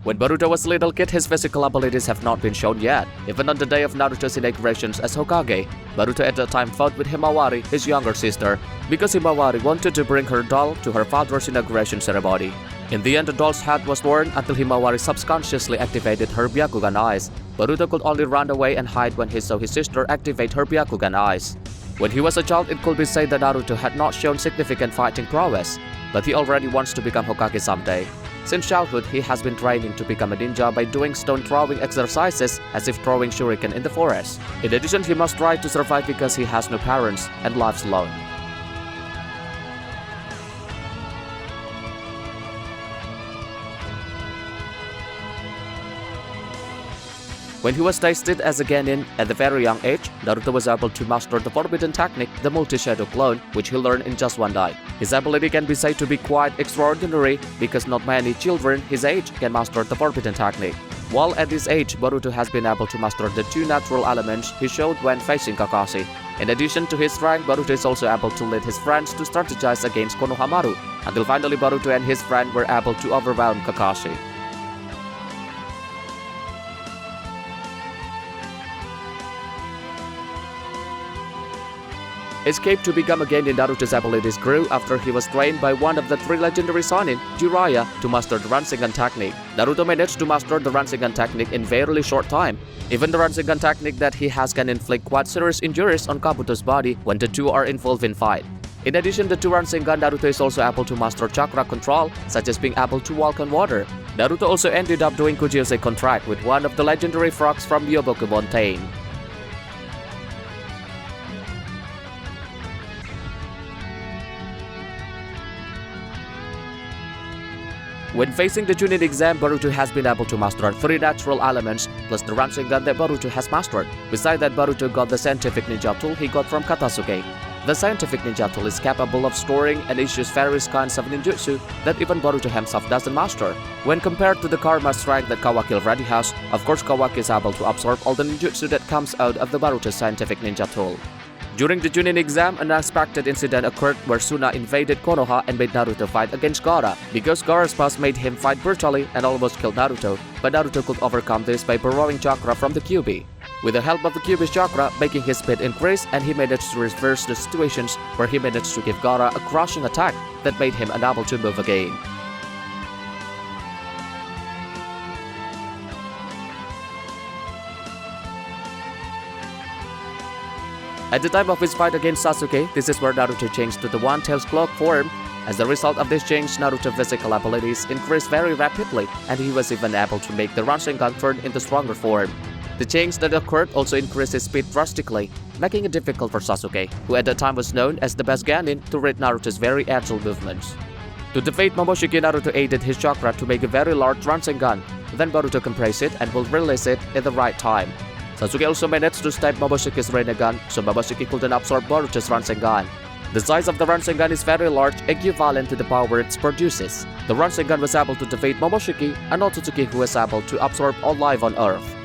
When Boruto was a little kid, his physical abilities have not been shown yet. Even on the day of Naruto's inauguration as Hokage, Boruto at that time fought with Himawari, his younger sister, because Himawari wanted to bring her doll to her father's inauguration ceremony. In the end, the doll's head was torn until Himawari subconsciously activated her Byakugan eyes. Boruto could only run away and hide when he saw his sister activate her Byakugan eyes. When he was a child, it could be said that Naruto had not shown significant fighting prowess, but he already wants to become Hokage someday. Since childhood, he has been training to become a ninja by doing stone-throwing exercises as if throwing shuriken in the forest. In addition, he must try to survive because he has no parents and lives alone. When he was tasted as a genin at a very young age, Naruto was able to master the forbidden technique, the multi-shadow clone, which he learned in just one day. His ability can be said to be quite extraordinary because not many children his age can master the forbidden technique. While at this age, Boruto has been able to master the two natural elements he showed when facing Kakashi. In addition to his strength, Boruto is also able to lead his friends to strategize against Konohamaru, until finally Boruto and his friend were able to overwhelm Kakashi. Escape to become a genin, Naruto's abilities grew after he was trained by one of the three legendary Sannin, Jiraiya, to master the Rasengan technique. Naruto managed to master the Rasengan technique in very short time. Even the Rasengan technique that he has can inflict quite serious injuries on Kabuto's body when the two are involved in fight. In addition to Rasengan, Naruto is also able to master chakra control, such as being able to walk on water. Naruto also ended up doing Kujiose contract with one of the legendary frogs from Yoboku Mountain. When facing the Chunin exam, Boruto has been able to master three natural elements plus the Rasengan that Boruto has mastered. Besides that, Boruto got the scientific ninja tool he got from Katasuke. The scientific ninja tool is capable of storing and issues various kinds of ninjutsu that even Boruto himself doesn't master. When compared to the karma strength that Kawaki already has, of course Kawaki is able to absorb all the ninjutsu that comes out of the Boruto's scientific ninja tool. During the Chunin exam, an unexpected incident occurred where Suna invaded Konoha and made Naruto fight against Gaara. Because Gaara's past made him fight brutally and almost killed Naruto, but Naruto could overcome this by borrowing chakra from the Kyuubi. With the help of the Kyuubi's chakra, making his speed increase, and he managed to reverse the situations where he managed to give Gaara a crushing attack that made him unable to move again. At the time of his fight against Sasuke, this is where Naruto changed to the One-Tailed Cloak form. As a result of this change, Naruto's physical abilities increased very rapidly, and he was even able to make the Rasengan turn into stronger form. The change that occurred also increased his speed drastically, making it difficult for Sasuke, who at that time was known as the best genin, to read Naruto's very agile movements. To defeat Momoshiki, Naruto aided his chakra to make a very large Rasengan. Then Boruto compressed it and will release it at the right time. Sasuke also managed to stab Momoshiki's Rasengan, so Momoshiki couldn't absorb Boruto's Rasengan. The size of the Rasengan is very large, equivalent to the power it produces. The Rasengan was able to defeat Momoshiki, and Otsutsuki who was able to absorb all life on Earth.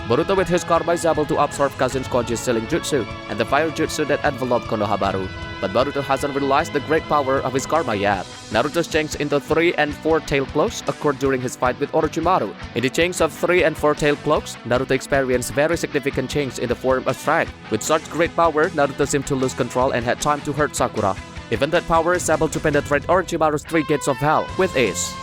Boruto with his karma is able to absorb cousin Koji's sealing jutsu and the fire jutsu that enveloped Konohamaru. But Boruto hasn't realized the great power of his karma yet. Naruto's change into 3 and 4-tailed cloaks occurred during his fight with Orochimaru. In the change of 3 and 4-tailed cloaks, Naruto experienced very significant change in the form of strength. With such great power, Naruto seemed to lose control and had time to hurt Sakura. Even that power is able to penetrate Orochimaru's 3 gates of hell with ease.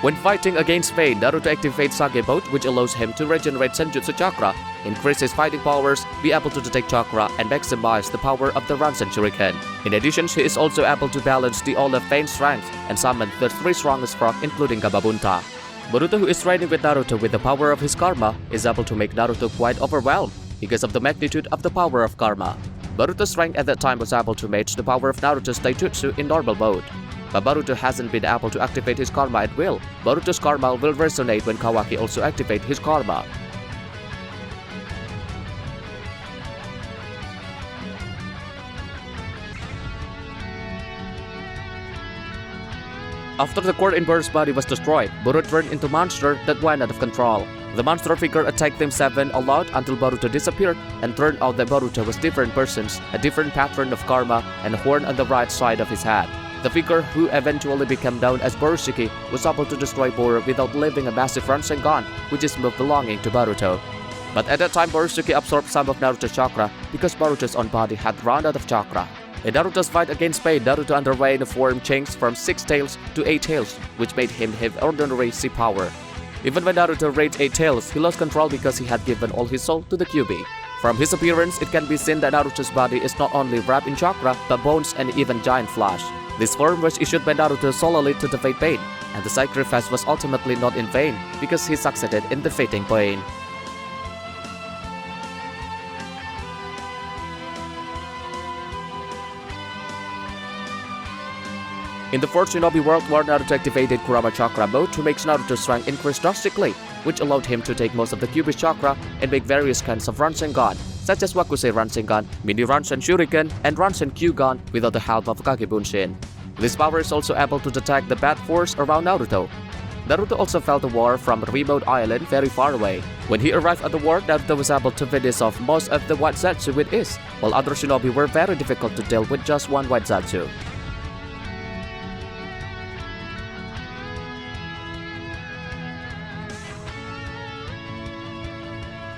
When fighting against Pain, Naruto activates Sage Boat, which allows him to regenerate Senjutsu Chakra, increase his fighting powers, be able to detect chakra, and maximize the power of the Rasen Shuriken. In addition, he is also able to balance the all of Pain's strength and summon the 3 strongest frog, including Gamabunta. Boruto, who is training with Naruto with the power of his karma, is able to make Naruto quite overwhelmed because of the magnitude of the power of karma. Boruto's strength at that time was able to match the power of Naruto's Taijutsu in normal mode. But Boruto hasn't been able to activate his karma at will. Boruto's karma will resonate when Kawaki also activates his karma. After the core in Boruto's body was destroyed, Boruto turned into a monster that went out of control. The monster figure attacked them seven a lot until Boruto disappeared, and turned out that Boruto was different persons, a different pattern of karma, and a horn on the right side of his head. The figure, who eventually became known as Borushiki, was able to destroy Boru without leaving a massive Rasengan, which is move belonging to Boruto. But at that time, Borushiki absorbed some of Naruto's chakra because Boruto's own body had run out of chakra. In Naruto's fight against Pain, Naruto underwent a form change from 6 tails to 8 tails, which made him have ordinary sea power. Even when Naruto reached 8 tails, he lost control because he had given all his soul to the Kyuubi. From his appearance, it can be seen that Naruto's body is not only wrapped in chakra, but bones and even giant flesh. This form was issued by Naruto solely to defeat Pain, and the sacrifice was ultimately not in vain because he succeeded in defeating Pain. In the fourth Shinobi World War, Naruto activated Kurama Chakra mode to make Naruto's strength increase drastically, which allowed him to take most of the Kyuubi's chakra and make various kinds of Rasengan, such as Wakusei Rasengan, Mini Ransen Shuriken, and Ransen Kyugan without the help of Kagebunshin. This power is also able to detect the bad force around Naruto. Naruto also felt the war from a remote island very far away. When he arrived at the war, Naruto was able to finish off most of the White Zetsu with ease, while other shinobi were very difficult to deal with just one White Zetsu.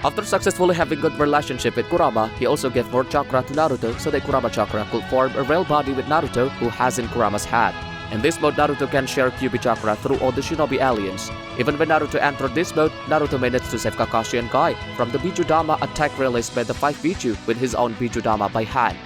After successfully having good relationship with Kurama, he also gave more chakra to Naruto so that Kurama chakra could form a real body with Naruto, who has in Kurama's head. In this mode, Naruto can share Kyuubi chakra through all the shinobi aliens. Even when Naruto entered this mode, Naruto managed to save Kakashi and Kai from the Bijudama attack released by the 5 Biju with his own Bijudama by hand.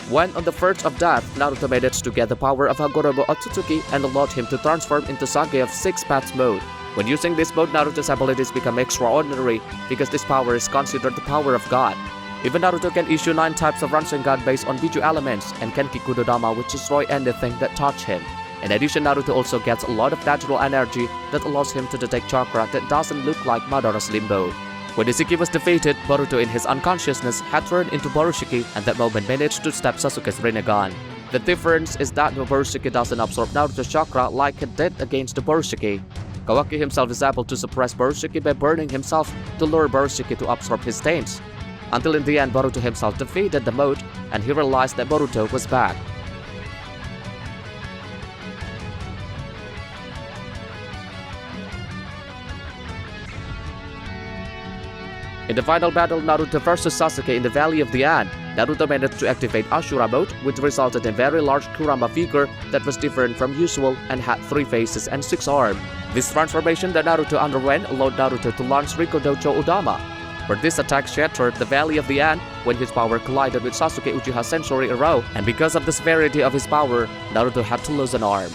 When on the verge of death, Naruto managed to get the power of Hagoromo Otsutsuki and allowed him to transform into Sage of 6 Paths mode. When using this mode, Naruto's abilities become extraordinary because this power is considered the power of God. Even Naruto can issue 9 types of Rasengan based on Biju elements and Kenki Kudodama, which destroy anything that touch him. In addition, Naruto also gets a lot of natural energy that allows him to detect chakra that doesn't look like Madara's limbo. When Ishiki was defeated, Boruto in his unconsciousness had turned into Borushiki and that moment managed to stop Sasuke's Rinnegan. The difference is that Borushiki doesn't absorb Naruto's chakra like it did against the Borushiki. Kawaki himself is able to suppress Borushiki by burning himself to lure Borushiki to absorb his stains. Until in the end, Boruto himself defeated the mode and he realized that Boruto was back. In the final battle, Naruto vs Sasuke in the Valley of the End, Naruto managed to activate Ashura mode, which resulted in a very large Kurama figure that was different from usual and had 3 faces and 6 arms. This transformation that Naruto underwent allowed Naruto to launch Rikodocho Udama, where this attack shattered the Valley of the End when his power collided with Sasuke Uchiha's Sensory Arrow, and because of the severity of his power, Naruto had to lose an arm.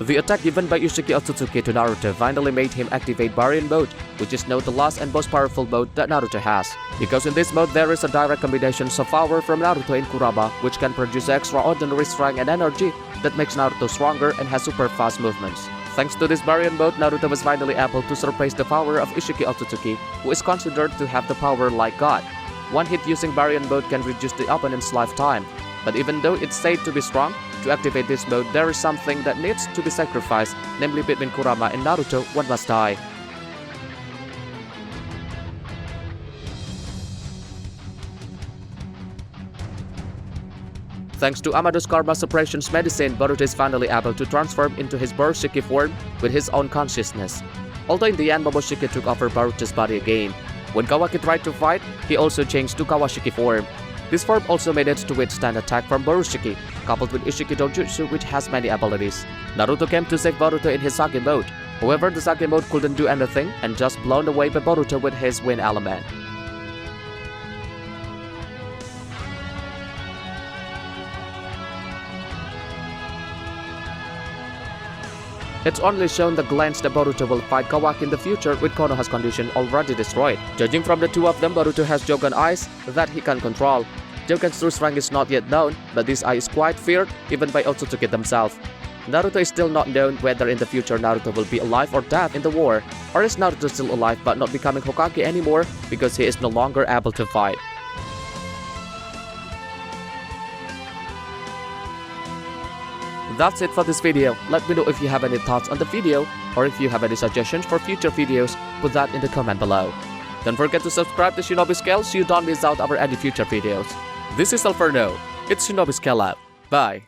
The attack given by Ishiki Otsutsuki to Naruto finally made him activate Baryon mode, which is now the last and most powerful mode that Naruto has. Because in this mode there is a direct combination of power from Naruto and Kurama, which can produce extraordinary strength and energy that makes Naruto stronger and has super fast movements. Thanks to this Baryon mode, Naruto was finally able to surpass the power of Ishiki Otsutsuki, who is considered to have the power like God. One hit using Baryon mode can reduce the opponent's lifetime, but even though it's said to be strong, to activate this mode, there is something that needs to be sacrificed, namely between Kurama and Naruto, one must die. Thanks to Amado's Karma Suppression's medicine, Boruto is finally able to transform into his Borushiki form with his own consciousness. Although in the end, Momoshiki took over Boruto's body again. When Kawaki tried to fight, he also changed to Kawashiki form. This form also managed to withstand attack from Borushiki, coupled with Ishiki Dojutsu, which has many abilities. Naruto came to save Boruto in his Sage mode. However, the Sage mode couldn't do anything and just blown away by Boruto with his wind element. It's only shown the glance that Boruto will fight Kawaki in the future with Konoha's condition already destroyed. Judging from the two of them, Boruto has Jougan eyes that he can control. Jougan's true rank is not yet known, but this eye is quite feared even by Otsutsuki themselves. Naruto is still not known whether in the future Naruto will be alive or dead in the war, or is Naruto still alive but not becoming Hokage anymore because he is no longer able to fight. That's it for this video. Let me know if you have any thoughts on the video, or if you have any suggestions for future videos, put that in the comment below. Don't forget to subscribe to Shinobi Scale so you don't miss out our any future videos. This is all for now. It's Shinobi Scale out. Bye.